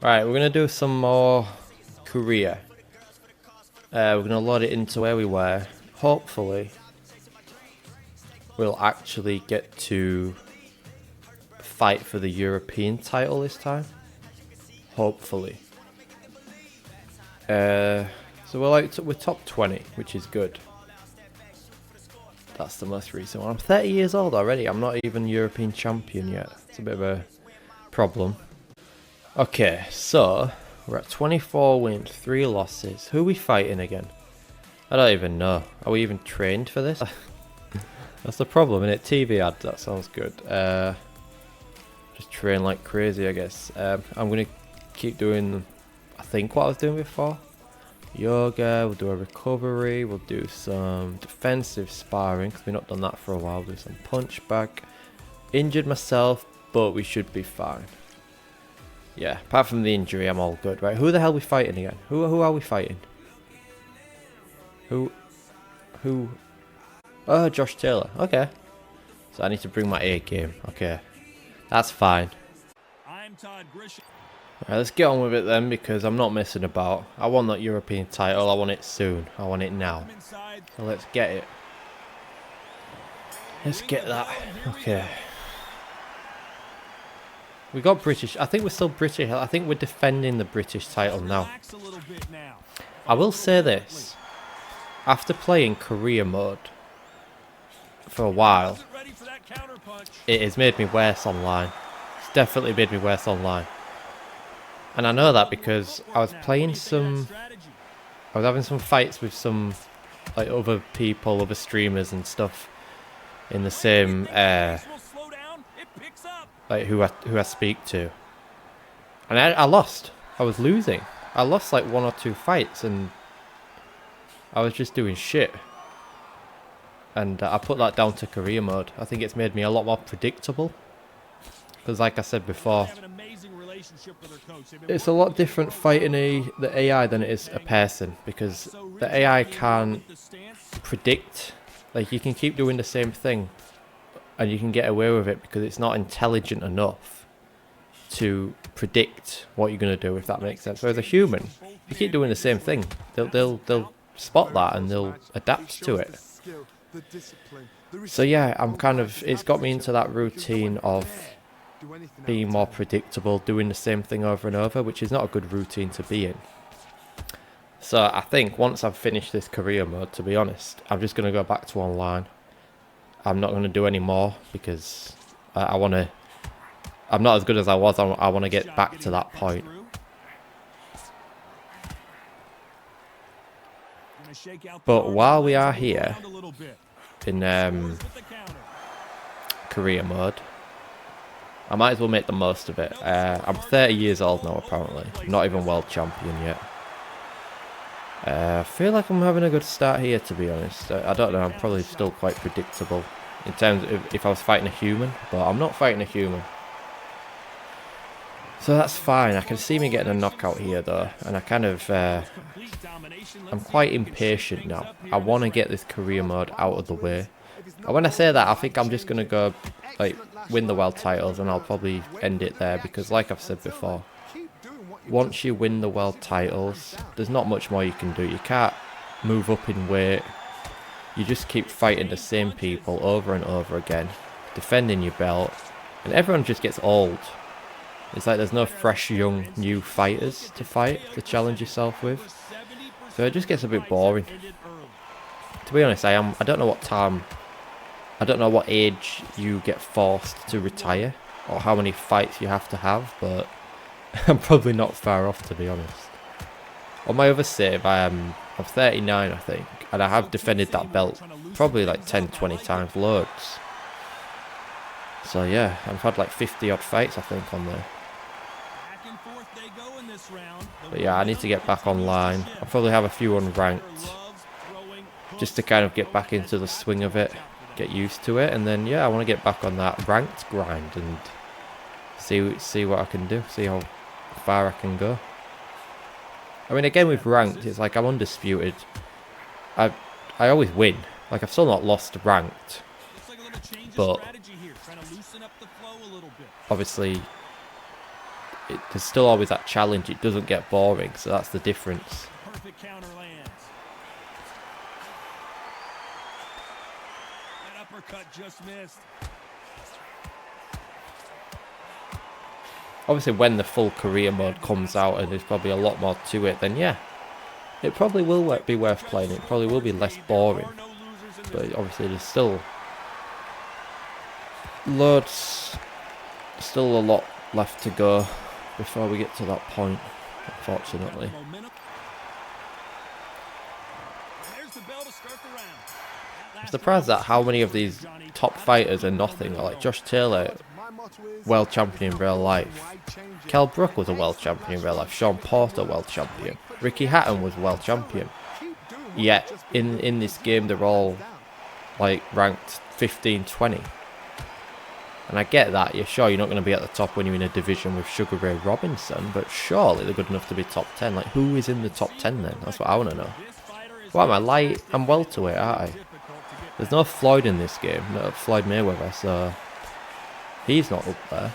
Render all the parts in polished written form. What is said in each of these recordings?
Right, we're gonna do some more Korea. We're gonna load it into where we were. Hopefully, we'll actually get to fight for the European title this time. Hopefully. So we're top 20, which is good. That's the most recent one. I'm 30 years old already. I'm not even European champion yet. It's a bit of a problem. Okay, so we're at 24 wins, 3 losses. Who are we fighting again? I don't even know. Are we even trained for this? That's the problem, innit? TV ad, that sounds good. Just train like crazy, I guess. I'm going to keep doing, I think, what I was doing before. Yoga, we'll do a recovery, we'll do some defensive sparring, because we've not done that for a while. We'll do some punch back. Injured myself, but we should be fine. Yeah, apart from the injury, I'm all good, right? Who the hell are we fighting again? Who are we fighting? Who? Oh, Josh Taylor. Okay. So I need to bring my A game. Okay. That's fine. Alright, let's get on with it then, because I'm not messing about. I want that European title. I want it soon. I want it now. So let's get it. Let's get that. Okay. We got British. I think we're still British. I think we're defending the British title now. I will say this. After playing career mode for a while, it has made me worse online. It's definitely made me worse online. And I know that because I was playing some... I was having some fights with some like other people, other streamers and stuff in the same... like who I speak to, and I lost. I was losing. I lost like 1 or 2 fights, and I was just doing shit. And I put that down to career mode. I think it's made me a lot more predictable. Because, like I said before, it's a lot different fighting the AI than it is a person. Because the AI can't predict. Like, you can keep doing the same thing, and you can get away with it because it's not intelligent enough to predict what you're going to do, if that makes sense. Whereas a human, you keep doing the same thing, they'll spot that and they'll adapt to it. So yeah, it's got me into that routine of being more predictable, doing the same thing over and over, which is not a good routine to be in. So I think once I've finished this career mode, to be honest, I'm just going to go back to online. I'm not going to do any more because I want to... I'm not as good as I was. I want to get back to that point. But while we are here in career mode, I might as well make the most of it. I'm 30 years old now, apparently. I'm not even world champion yet. I feel like I'm having a good start here, to be honest. I don't know, I'm probably still quite predictable in terms of if I was fighting a human, but I'm not fighting a human. So that's fine. I can see me getting a knockout here, though, and I kind of... I'm quite impatient now. I want to get this career mode out of the way. And when I say that, I think I'm just going to go, like, win the world titles, and I'll probably end it there, because like I've said before, once you win the world titles, there's not much more you can do. You can't move up in weight. You just keep fighting the same people over and over again, defending your belt, and everyone just gets old. It's like there's no fresh, young, new fighters to fight, to challenge yourself with. So it just gets a bit boring. To be honest, I don't know what time, I don't know what age you get forced to retire, or how many fights you have to have, but I'm probably not far off, to be honest. On my other save, I'm 39, I think, and I have defended that belt probably like 10, 20 times, loads. So yeah, I've had like 50 odd fights, I think, on there. But yeah, I need to get back online. I'll probably have a few unranked, just to kind of get back into the swing of it, get used to it, and then yeah, I want to get back on that ranked grind and see what I can do, see how far I can go. I mean, again with ranked, it's like I'm undisputed. I always win. Like, I've still not lost ranked, but obviously there's still always that challenge. It doesn't get boring, so that's the difference. Perfect counter lands. That uppercut just missed. Obviously, when the full career mode comes out and there's probably a lot more to it, then yeah, it probably will be worth playing. It probably will be less boring. But obviously, there's still still a lot left to go before we get to that point, unfortunately. I'm surprised at how many of these top fighters are nothing. Like Josh Taylor, world champion in real life. Kell Brook was a world champion in real life. Sean Porter, world champion. Ricky Hatton was world champion. Yet, in this game, they're all like ranked 15, 20. And I get that. You're sure you're not going to be at the top when you're in a division with Sugar Ray Robinson, but surely they're good enough to be top 10. Like, who is in the top 10 then? That's what I want to know. What am I, light? I'm welterweight, aren't I? There's no Floyd in this game. No Floyd Mayweather, so he's not up there.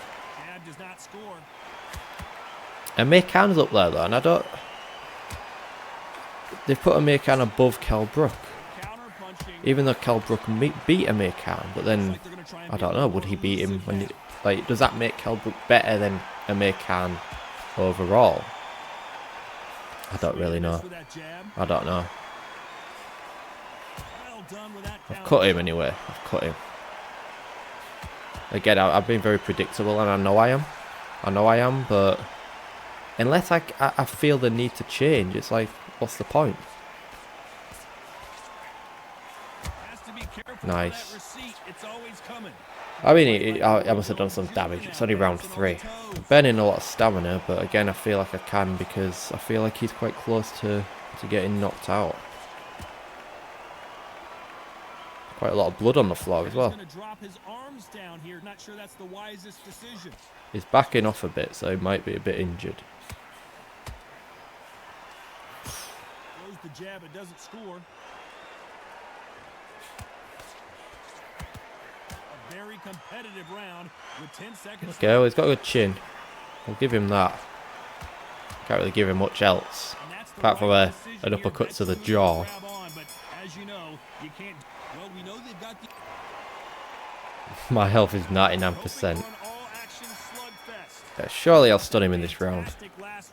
And Amir Khan's up there though, and I don't... They've put Amir Khan above Kell Brook. Even though Kell Brook beat Amir Khan, but then, I don't know, would he beat him when... Like, does that make Kell Brook better than Amir Khan overall? I don't really know. I don't know. I've cut him anyway. I've cut him. Again, I've been very predictable, and I know I am. But unless I feel the need to change, it's like, what's the point? Nice. I mean, I must have done some damage. It's only round 3. I'm burning a lot of stamina, but again, I feel like I can because I feel like he's quite close to getting knocked out. Quite a lot of blood on the floor as well. He's backing off a bit, so he might be a bit injured. The jab, it doesn't score. A very competitive round with 10 seconds. Okay, well, he's got a good chin. I'll give him that. Can't really give him much else. Apart from an uppercut to the jaw. My health is 99%. Yeah, surely I'll stun him in this round. Let's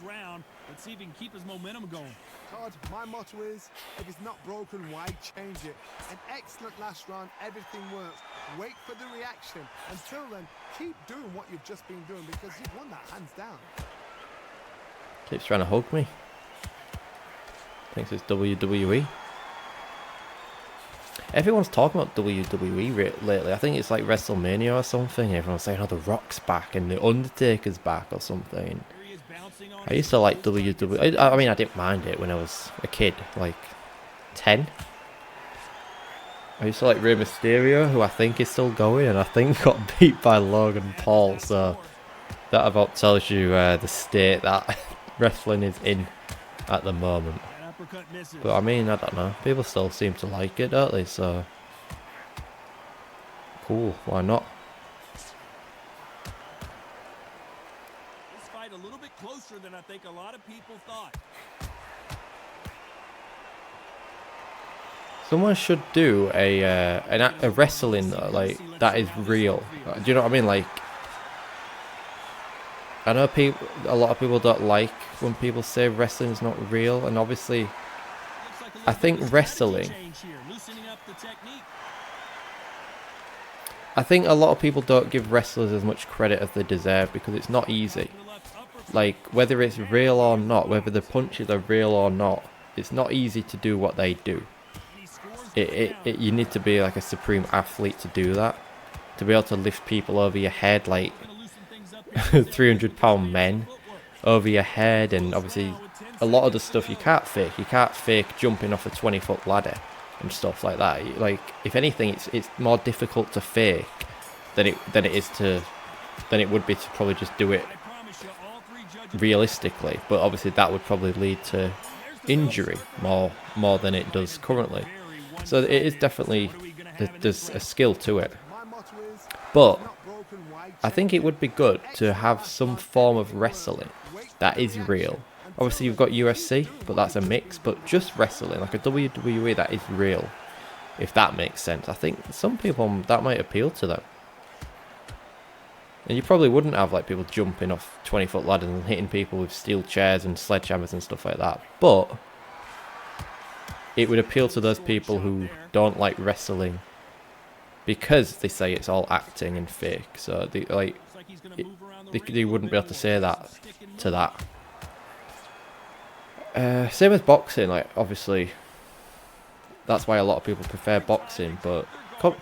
see if he can keep his momentum going. Todd, my motto is, if it's not broken, why change it? An excellent last round, everything works. Wait for the reaction. Until then, keep doing what you've just been doing because you've won that hands down. Keeps trying to hug me. Thinks it's WWE. Everyone's talking about WWE lately. I think it's like WrestleMania or something. Everyone's saying, oh, The Rock's back and The Undertaker's back or something. I used to like WWE. I mean, I didn't mind it when I was a kid, like 10. I used to like Rey Mysterio, who I think is still going, and I think got beat by Logan Paul. So that about tells you the state that wrestling is in at the moment. But I mean, I don't know. People still seem to like it, don't they? So cool. Why not? This fight a little bit closer than I think a lot of people thought. Someone should do a wrestling like that is real. Do you know what I mean? Like, I know a lot of people don't like when people say wrestling is not real, and obviously, I think wrestling. I think a lot of people don't give wrestlers as much credit as they deserve because it's not easy. Like, whether it's real or not, whether the punches are real or not, it's not easy to do what they do. You need to be like a supreme athlete to do that. To be able to lift people over your head, like 300-pound men over your head, and obviously a lot of the stuff you can't fake. You can't fake jumping off a 20-foot ladder and stuff like that. Like, if anything, it's more difficult to fake than it would be to probably just do it realistically. But obviously that would probably lead to injury more than it does currently. So it is definitely, there's a skill to it. But I think it would be good to have some form of wrestling that is real. Obviously you've got UFC, but that's a mix, but just wrestling, like a WWE that is real, if that makes sense. I think some people, that might appeal to them. And you probably wouldn't have like people jumping off 20-foot ladders and hitting people with steel chairs and sledgehammers and stuff like that, but it would appeal to those people who don't like wrestling because they say it's all acting and fake. So they they wouldn't be able to say that to that. Same as boxing, like obviously that's why a lot of people prefer boxing, but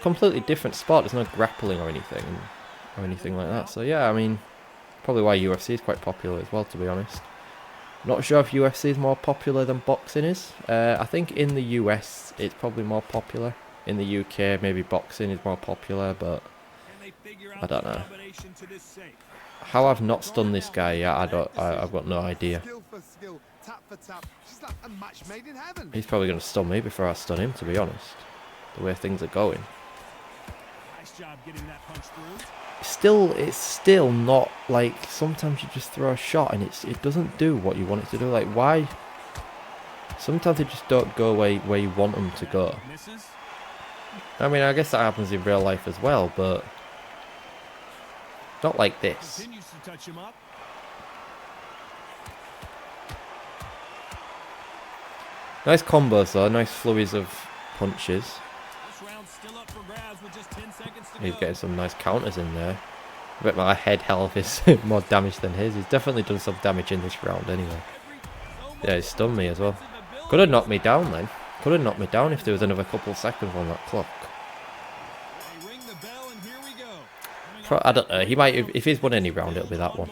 completely different sport. There's no grappling or anything like that. So yeah, I mean, probably why UFC is quite popular as well, to be honest. Not sure if UFC is more popular than boxing is. I think in the US it's probably more popular. In the UK maybe boxing is more popular, but I don't know. How I've not stunned this guy yet, I've got no idea. He's probably going to stun me before I stun him, to be honest. The way things are going. It's still not like, sometimes you just throw a shot and it doesn't do what you want it to do. Like, why? Sometimes they just don't go where you want them to go. I mean, I guess that happens in real life as well, but not like this. Nice combos though, nice flurries of punches. He's getting some nice counters in there. I bet my head health is more damage than his. He's definitely done some damage in this round anyway. Yeah, he stunned me as well. Could have knocked me down then. Could have knocked me down if there was another couple of seconds on that clock. I don't know. He might, if he's won any round, it'll be that one.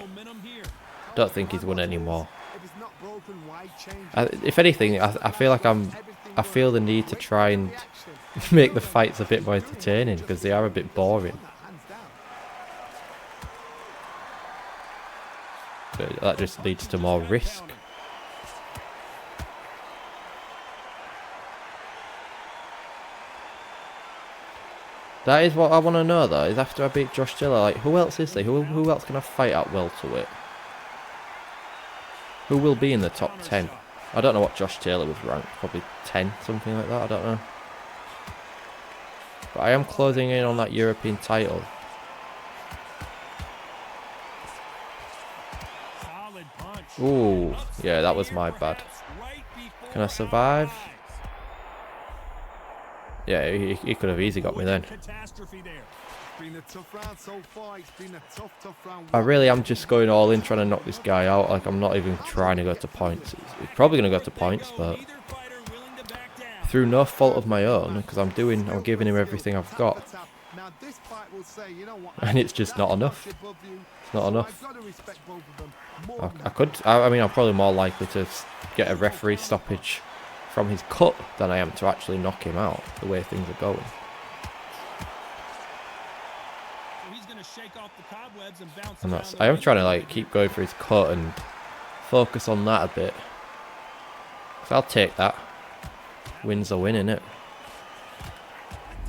Don't think he's won any more. If anything, I feel like I feel the need to try and make the fights a bit more entertaining because they are a bit boring. But that just leads to more risk. That is what I want to know though, is after I beat Josh Taylor, like, who else is there? Who else can I fight at welterweight? Who will be in the top 10? I don't know what Josh Taylor was ranked, probably 10, something like that, I don't know. But I am closing in on that European title. Ooh, yeah, that was my bad. Can I survive? Yeah, he could have easily got me then. I really am just going all in trying to knock this guy out. Like, I'm not even trying to go to points. It's probably going to go to points, but through no fault of my own, because I'm giving him everything I've got. And it's just not enough. It's not enough. I mean, I'm probably more likely to get a referee stoppage from his cut than I am to actually knock him out, the way things are going. And I am trying to like keep going for his cut and focus on that a bit. So I'll take that. Win's a win, innit?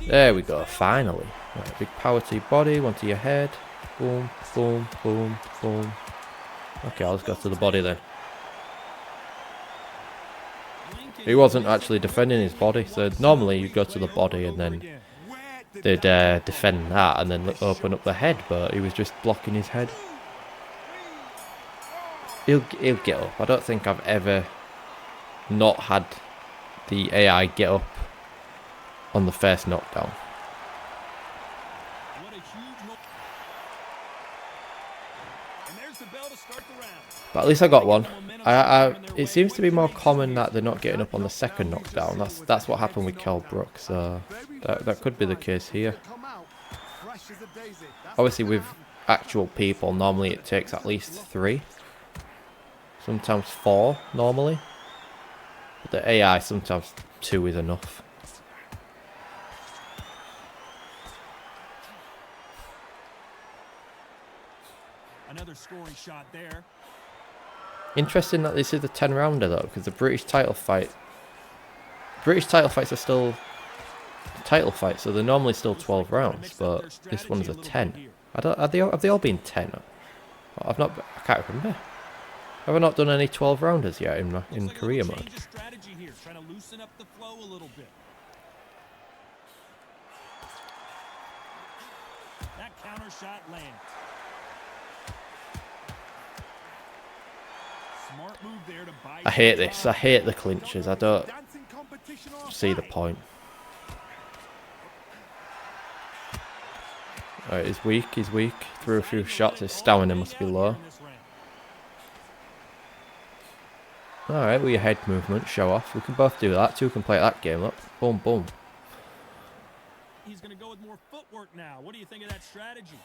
There we go, finally. Right, big power to your body, one to your head. Boom, boom, boom, boom. Okay, I'll just go to the body then. He wasn't actually defending his body, so normally you'd go to the body and then they'd defend that and then open up the head, but he was just blocking his head. He'll get up. I don't think I've ever not had the AI get up on the first knockdown. But at least I got one. It seems to be more common that they're not getting up on the second knockdown. That's what happened with Kell Brook, so that could be the case here. Obviously with actual people, normally it takes at least 3. Sometimes 4, normally. But the AI, sometimes 2 is enough. Another scoring shot there. Interesting that this is a 10-rounder though, because the British title fights are still title fights, so they're normally still 12 rounds, but this one's a 10. Have they all been 10? I can't remember. Have I not done any 12 rounders yet in career mode? Change of strategy here, trying to loosen up the flow a little bit. That counter shot lands. Smart move there to buy. I hate this. I hate the clinches. I don't Dancing competition see the offside. point. Alright, he's weak. He's weak. Threw a few shots. His stamina must be low. Alright, with your head movement, show off. We can both do that. Two can play that game up. Boom, boom. He's going to go with more footwork now. What do you think of that strategy?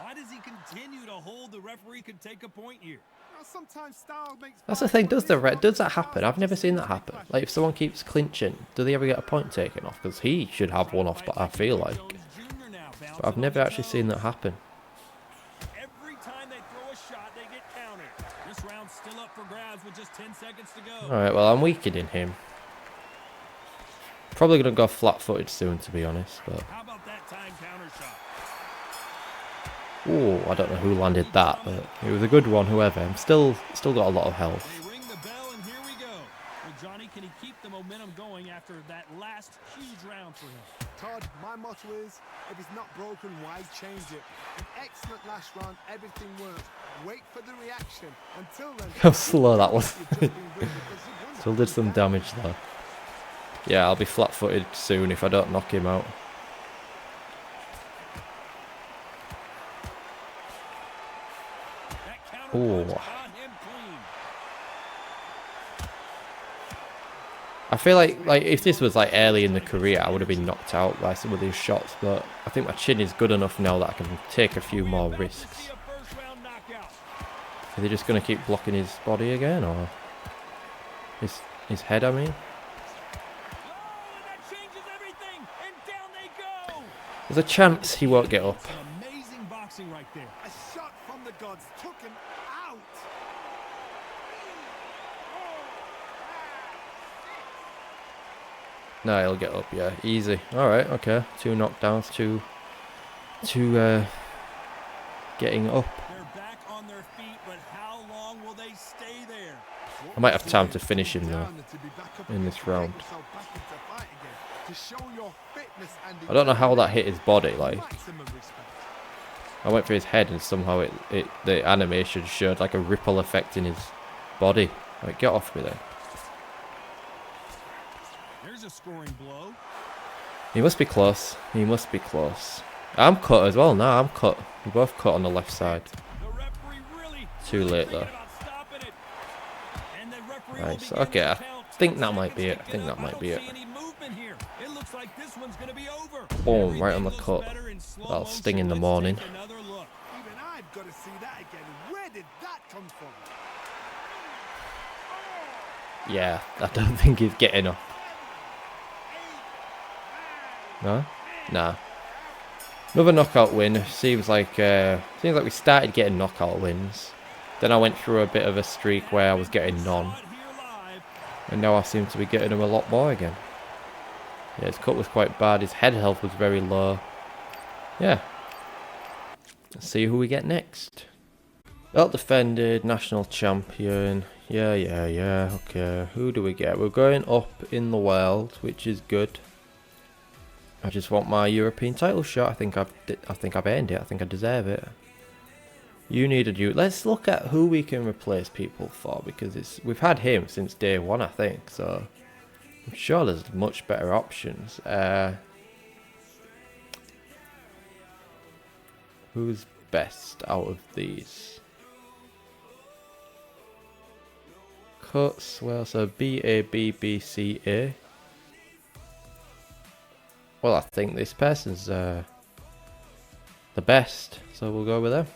Why does he continue to hold? The referee could take a point here. Well, sometimes style makes That's the thing. Does that happen? I've never seen that happen. Like, if someone keeps clinching, do they ever get a point taken off? Because he should have one off, but I feel like. But I've never actually seen that happen. Every time they throw a shot, they get countered. This round's still up for grabs with just 10 seconds to go. Alright, well, I'm weakening him. Probably going to go flat-footed soon, to be honest. But How about that time counter shot? ooh, I don't know who landed that, but it was a good one, whoever. I'm still got a lot of health. They ring the bell, and here we go. Well, Johnny, can he keep the momentum going after that last huge round for him? Todd, my motto is, if it's not broken, why change it? An excellent last round, everything works. Wait for the reaction. Until then, How slow that was. you've just been doing because you've won Still that did some round. damage there. Yeah, I'll be flat-footed soon if I don't knock him out. That counter Ooh. punch caught him clean. I feel like if this was like early in the career, I would have been knocked out by some of these shots. But I think my chin is good enough now that I can take a few more risks. See a first round knockout. Are they just going to keep blocking his body again, or his head? I mean, Oh, and that changes everything. And down they go. there's a chance he won't get up. Some amazing boxing right there. A shot from the gods took him out. No, he'll get up. Yeah, easy. All right, okay. 2 knockdowns, two getting up. They're back on their feet, but how long will they stay there? I might have time to finish him though. Down and to be back up in again, this to round. get yourself back into fight again, to show your fitness and I don't know how that hit his body. Like, maximum respect. I went for his head and somehow the animation showed like a ripple effect in his body. Like, get off me then. There's a scoring blow. He must be close. He must be close. I'm cut as well. No, I'm cut. We both cut on the left side. The referee really Too late thinking though. about stopping it. And the referee will Nice. begin Okay, the I count. think 10 that might be seconds it. I to think get that up. might be I it. don't see any movement here. It looks like this one's going to be over. Boom, right on the Everything cut. looks better in slow That'll sting in the motion. morning. Let's take another look. Even I've got to see that again. Where did that come from? Yeah, I don't think he's getting up. No? Nah. Another knockout win. Seems like we started getting knockout wins. Then I went through a bit of a streak where I was getting none. Saw it here live. And now I seem to be getting them a lot more again. Yeah, his cut was quite bad. His head health was very low. Yeah. Let's see who we get next. Belt defended, national champion. Yeah. Okay, who do we get? We're going up in the world, which is good. I just want my European title shot. I think I've earned it. I think I deserve it. You need a dude. Let's look at who we can replace people for, because we've had him since day one, I think. So I'm sure there's much better options. Who's best out of these? Cuts. Well, so BABBCA. Well, I think this person's the best, so we'll go with them.